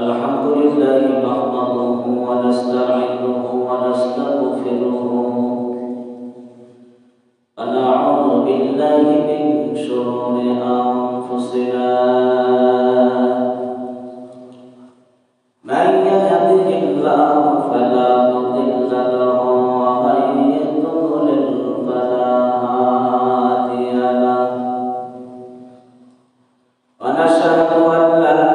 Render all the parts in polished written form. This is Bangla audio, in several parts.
الحمد لله نحمده ونستعينه ونستغفره ونعوذ بالله من شرور أنفسنا من يهده الله فلا مضل له ومن يضلل فلا هادي له ونشهد أن لا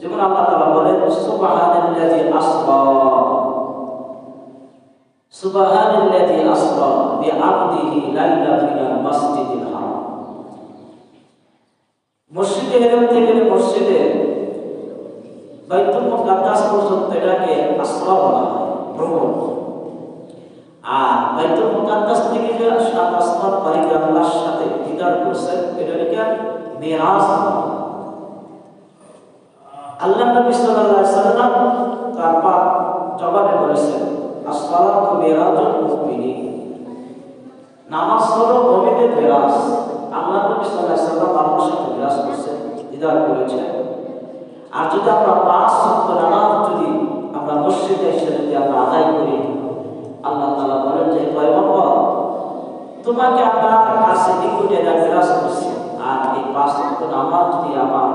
যেমন আল্লাহ তাআলা বলেন সুবহানাল্লাযী আসরা সুবহানাল্লাযী আসরা বিআবদিহি লাইলান মিনাল মাসজিদিল হারাম। মসজিদে হারাম থেকে মসজিদে বাইতুল মুকাদ্দাস পর্যন্ত এটাকে আসরা বলা হয়, ভ্রমণ। আর বাইতুল মুকাদ্দাস থেকে যে সাত আসমান পাড়ি দিয়ে আল্লাহর সাথে দিদার করছেন, এটাকে মিরাজ। আল্লাহ নবী সাল্লাল্লাহু আলাইহি ওয়াসাল্লাম তার পাক জবানে বলেছেন, আসসালাতু মিরাজুল মুমিনিন, নামাজ হলো মুমিনের মিরাজ। আল্লাহ নবী সাল্লাল্লাহু আলাইহি ওয়াসাল্লাম আল্লাহর সাথে মিরাজ করেছেন, দিদার করেছেন। আর যদি আমরা পাঁচ ওয়াক্ত নামাজ যদি আমরা মসজিদে এসে যদি আমরা আদায় করি, আল্লাহ তাআলা বলেন যে পয়গম্বর, তোমাকে আপনার কাছে নিকটে মিরাজ করছি। আর এই পাঁচ ওয়াক্ত নামাজ যদি আমার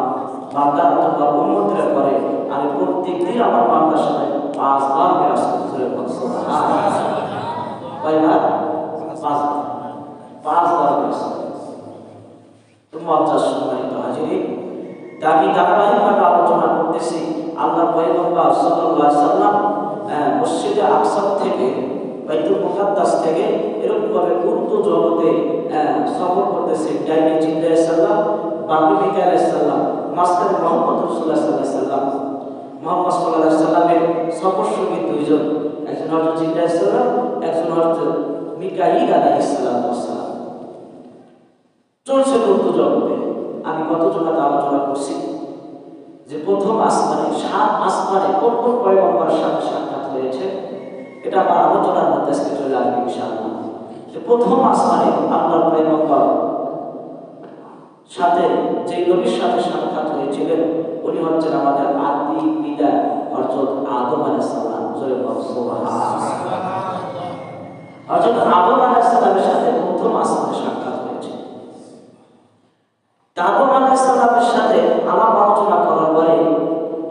বান্দা অথবা উম্মতরা করে, আমি প্রত্যেকদিন আমার বান্দার সাথে 5 বার মিরাজ করতে হবে। সুবহানাল্লাহ। কয়বার? 5 বার মিরাজ। তোমার সম্মানিত হাজিরিন, আমি ধারাবাহিকভাবে আলোচনা করতেছি আল্লাহর পয়গম্বর সাল্লাল্লাহু আলাইহি ওয়াসাল্লাম মসজিদে আকসা থেকে বাইতুল মুকাদ্দাস থেকে এরকম ভাবে উর্দু জগতে সফর করতেছে। ডাইনে জিবরাইল আলাইহিস সালাম, বামে মিকাইল আলাইহিস সালাম, মাঝখানে মুহাম্মদ রাসূলুল্লাহ সাল্লাল্লাহু আলাইহি সাল্লাম। মুহাম্মদ সাল্লাল্লাহু আলাইহি সাল্লামের সফর সঙ্গী দুইজন, একজন হযরত জিবরাইল আলাইহিস সালাম, একজন হযরত মিকাইল আলাইহিস সালাম। চলছে উর্দু জগতে। আমি গত জমাতে আলোচনা করছি যে প্রথম আসমানে, 7 আসমানে কোন কোন পয়গম্বরের সাথে সাক্ষাৎ হয়েছে, এটা আমার আলোচনার মধ্যে আজকে চলে আসবে ইনশাআল্লাহ। যে প্রথম আসমানে আল্লাহর পয়গম্বর সাথে যে নবীর সাথে সাক্ষাৎ হয়েছিলেন, উনি হচ্ছেন আমাদের আদি পিতা হযরত আদম আলাইহিস সালাম। জয় সুবহানাল্লাহ। হযরত আদম আলাইহিস সালামের সাথে প্রথম আসমানে সাক্ষাৎ হয়েছে। আদম আলাইহিস সালামের সাথে আলাপ আলোচনা করার পরে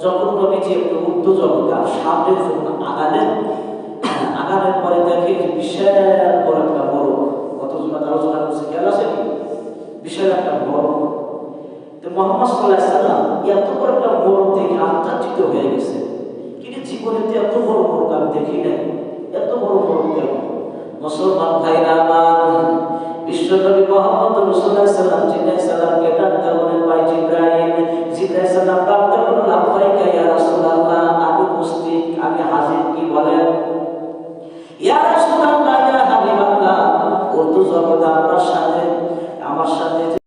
যখন নবীজি একটু উর্দু জগতে সামনের জন্য আগানের পরে দেখে বিশাল বড় একটা মোরগ। কত জমাত আলোচনা করছে, খেয়াল আছে কি? বিশাল একটা মোরগ। তো মুহাম্মদ সাল্লাল্লাহু আলাইহি সাল্লাম এত বড় একটা মোরগ দেখে আশ্চর্যিত হয়ে গেছে। কিন্তু জীবনে তো এত বড় মোরগ আমি দেখি নাই, এত বড় মোরগ কেন? মুসলমান ভাইরা আমার, বিশ্বনবী মুহাম্মদ রাসূলুল্লাহ সাল্লাল্লাহু আলাইহি সাল্লামকে এটা